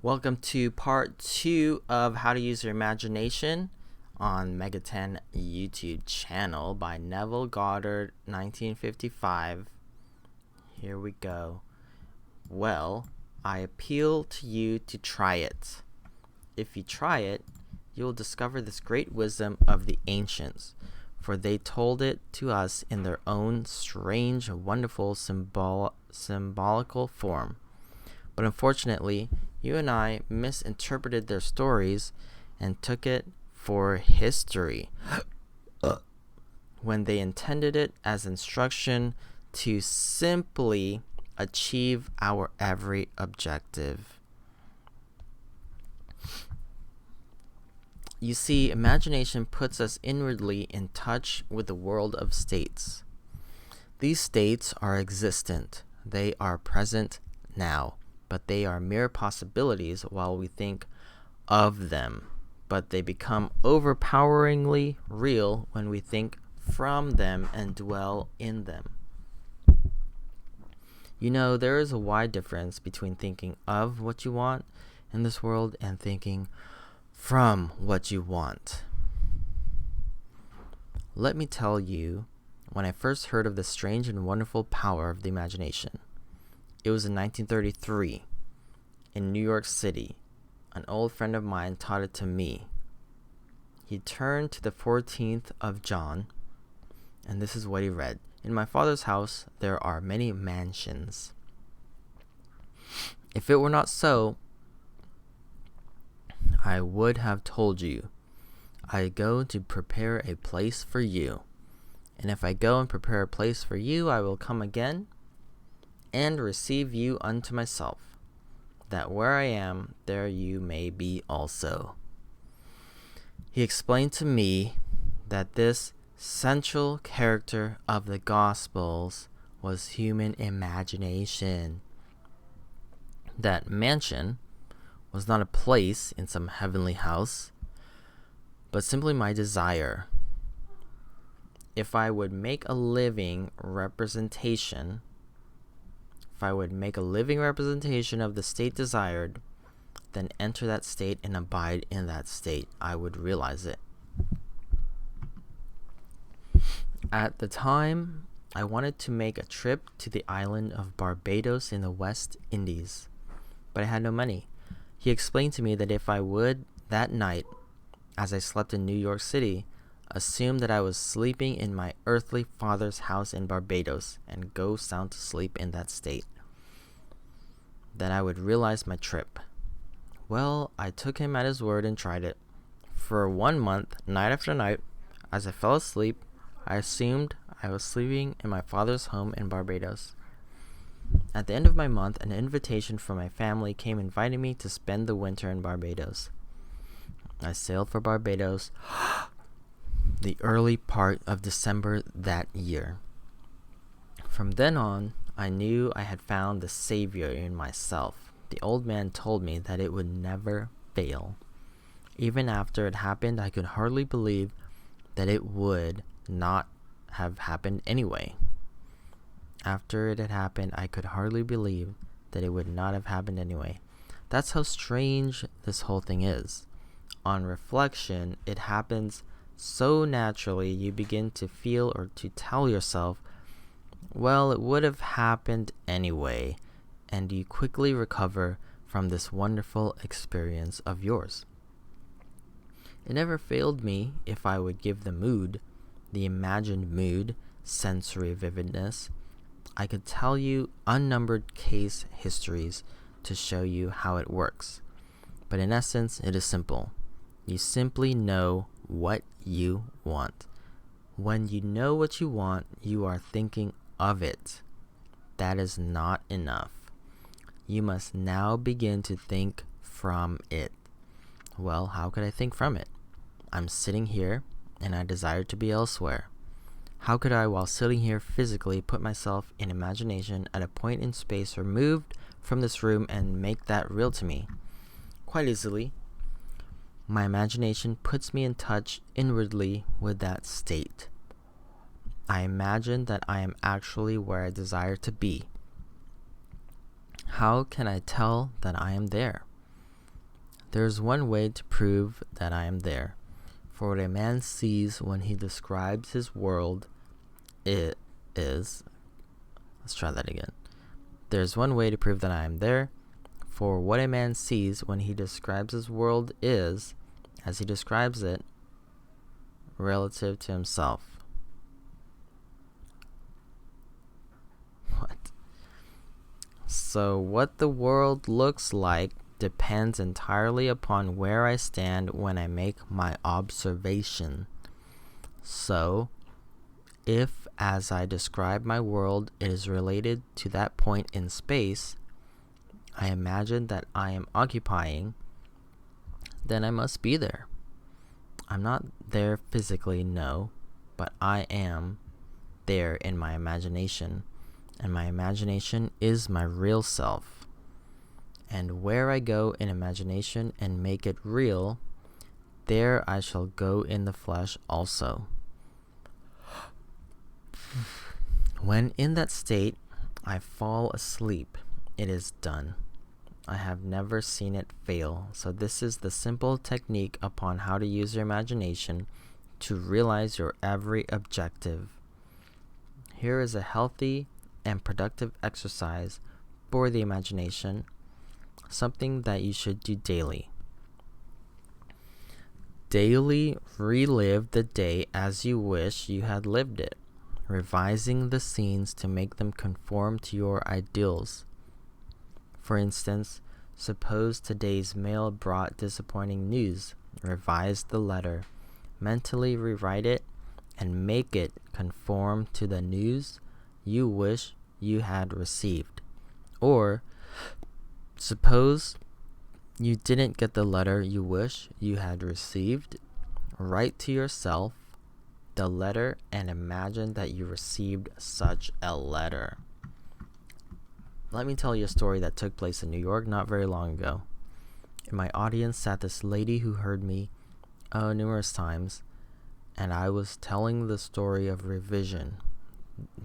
Welcome to part 2 of How to Use Your Imagination on Mega 10 YouTube channel by Neville Goddard, 1955. Here we go. Well, I appeal to you to try it. If you try it, you will discover this great wisdom of the ancients, for they told it to us in their own strange, wonderful, symbolical form. But unfortunately, you and I misinterpreted their stories and took it for history when they intended it as instruction to simply achieve our every objective. You see, imagination puts us inwardly in touch with the world of states. These states are existent. They are present now. But they are mere possibilities while we think of them. But they become overpoweringly real when we think from them and dwell in them. You know, there is a wide difference between thinking of what you want in this world and thinking from what you want. Let me tell you, when I first heard of the strange and wonderful power of the imagination, it was in 1933, in New York City. An old friend of mine taught it to me. He turned to the 14th of John, and this is what he read. In my Father's house there are many mansions. If it were not so, I would have told you. I go to prepare a place for you. And if I go and prepare a place for you, I will come again and receive you unto myself, that where I am, there you may be also. He explained to me that this central character of the Gospels was human imagination. That mansion was not a place in some heavenly house, but simply my desire. If I would make a living representation of the state desired, then enter that state and abide in that state, I would realize it. At the time, I wanted to make a trip to the island of Barbados in the West Indies, but I had no money. He explained to me that if I would, that night, as I slept in New York City, assume that I was sleeping in my earthly father's house in Barbados and go sound to sleep in that state, then I would realize my trip. Well, I took him at his word and tried it. For 1 month, night after night, as I fell asleep, I assumed I was sleeping in my father's home in Barbados. At the end of my month, an invitation from my family came inviting me to spend the winter in Barbados. I sailed for Barbados the early part of December that year. From then on, I knew I had found the Savior in myself. The old man told me that it would never fail. Even after it happened, I could hardly believe that it would not have happened anyway. After it had happened, I could hardly believe that it would not have happened anyway. That's how strange this whole thing is. On reflection, it happens so naturally you begin to feel or to tell yourself, well, it would have happened anyway, and you quickly recover from this wonderful experience of yours. It never failed me if I would give the mood, the imagined mood, sensory vividness. I could tell you unnumbered case histories to show you how it works. But in essence, it is simple. You simply know what you want. When you know what you want, you are thinking of it. That is not enough. You must now begin to think from it. Well, how could I think from it? I'm sitting here and I desire to be elsewhere. How could I, while sitting here physically, put myself in imagination at a point in space removed from this room and make that real to me? Quite easily. My imagination puts me in touch inwardly with that state. I imagine that I am actually where I desire to be. How can I tell that I am there? There's one way to prove that I am there. For what a man sees when he describes his world it is. Let's try that again. There's one way to prove that I am there. For what a man sees when he describes his world is, as he describes it, relative to himself. What? So what the world looks like depends entirely upon where I stand when I make my observation. So, if as I describe my world it is related to that point in space I imagine that I am occupying, then I must be there. I'm not there physically, no, but I am there in my imagination, and my imagination is my real self. And where I go in imagination and make it real, there I shall go in the flesh also. When in that state I fall asleep, it is done. I have never seen it fail. So this is the simple technique upon how to use your imagination to realize your every objective. Here is a healthy and productive exercise for the imagination, something that you should do daily. Daily relive the day as you wish you had lived it, revising the scenes to make them conform to your ideals. For instance, suppose today's mail brought disappointing news. Revise the letter, mentally rewrite it, and make it conform to the news you wish you had received. Or, suppose you didn't get the letter you wish you had received. Write to yourself the letter and imagine that you received such a letter. Let me tell you a story that took place in New York not very long ago. In my audience sat this lady who heard me numerous times, and I was telling the story of revision.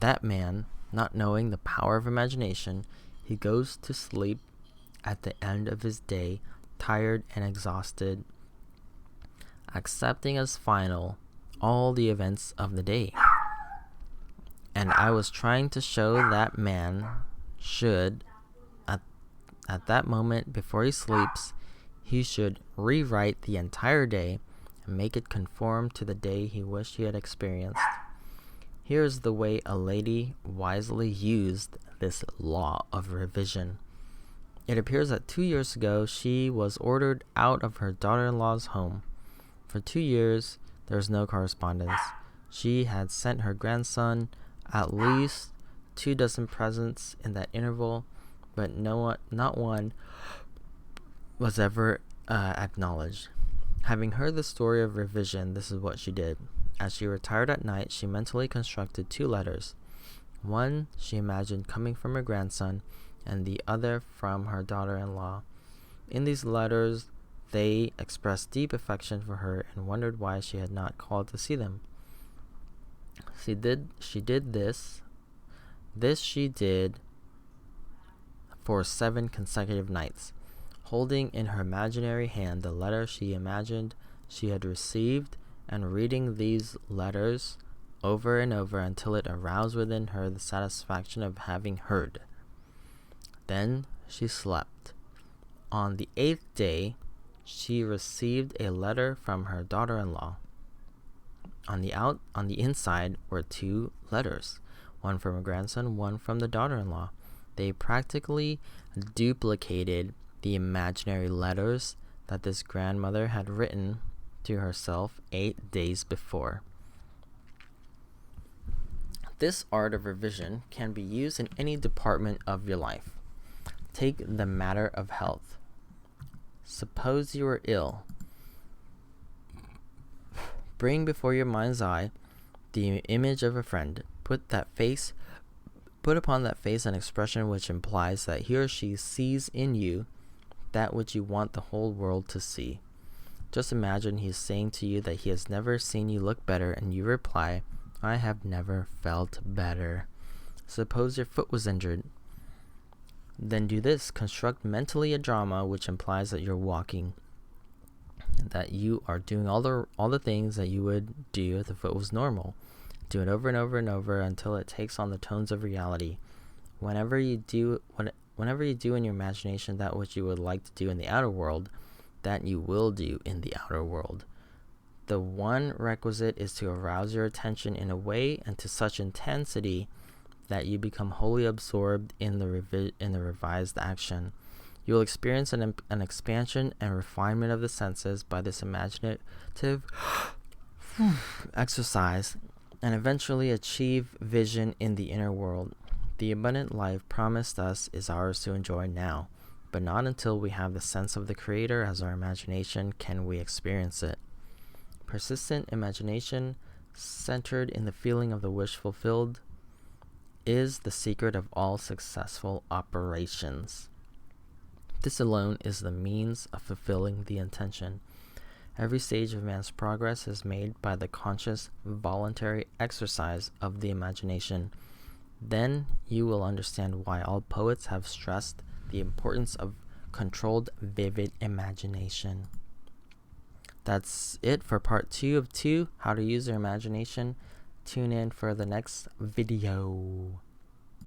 That man, not knowing the power of imagination, he goes to sleep at the end of his day, tired and exhausted, accepting as final all the events of the day. And I was trying to show that man should, at that moment before he sleeps, he should rewrite the entire day and make it conform to the day he wished he had experienced. Here's the way a lady wisely used this law of revision. It appears that 2 years ago she was ordered out of her daughter-in-law's home. For 2 years there was no correspondence. She had sent her grandson at least 24 presents in that interval, but not one was ever acknowledged. Having heard the story of revision, this is what she did. As she retired at night, she mentally constructed 2 letters. One she imagined coming from her grandson, and the other from her daughter-in-law. In these letters, they expressed deep affection for her and wondered why she had not called to see them. She did this. This she did for 7 consecutive nights, holding in her imaginary hand the letter she imagined she had received and reading these letters over and over until it aroused within her the satisfaction of having heard. Then she slept. On the 8th day, she received a letter from her daughter-in-law. On the inside were 2 letters, one from her grandson, one from the daughter-in-law. They practically duplicated the imaginary letters that this grandmother had written to herself 8 days before. This art of revision can be used in any department of your life. Take the matter of health. Suppose you are ill. Bring before your mind's eye the image of a friend. Put upon that face an expression which implies that he or she sees in you that which you want the whole world to see. Just imagine he is saying to you that he has never seen you look better, and you reply, "I have never felt better." Suppose your foot was injured. Then do this. Construct mentally a drama which implies that you're walking. that you are doing all the things that you would do if it was normal. Do it over and over and over until it takes on the tones of reality. Whenever you do in your imagination that which you would like to do in the outer world, that you will do in the outer world. The one requisite is to arouse your attention in a way and to such intensity that you become wholly absorbed in the revised action. You will experience an expansion and refinement of the senses by this imaginative exercise, and eventually achieve vision in the inner world. The abundant life promised us is ours to enjoy now, but not until we have the sense of the Creator as our imagination can we experience it. Persistent imagination, centered in the feeling of the wish fulfilled, is the secret of all successful operations. This alone is the means of fulfilling the intention. Every stage of man's progress is made by the conscious, voluntary exercise of the imagination. Then you will understand why all poets have stressed the importance of controlled, vivid imagination. That's it for part 2 of 2, how to use your imagination. Tune in for the next video.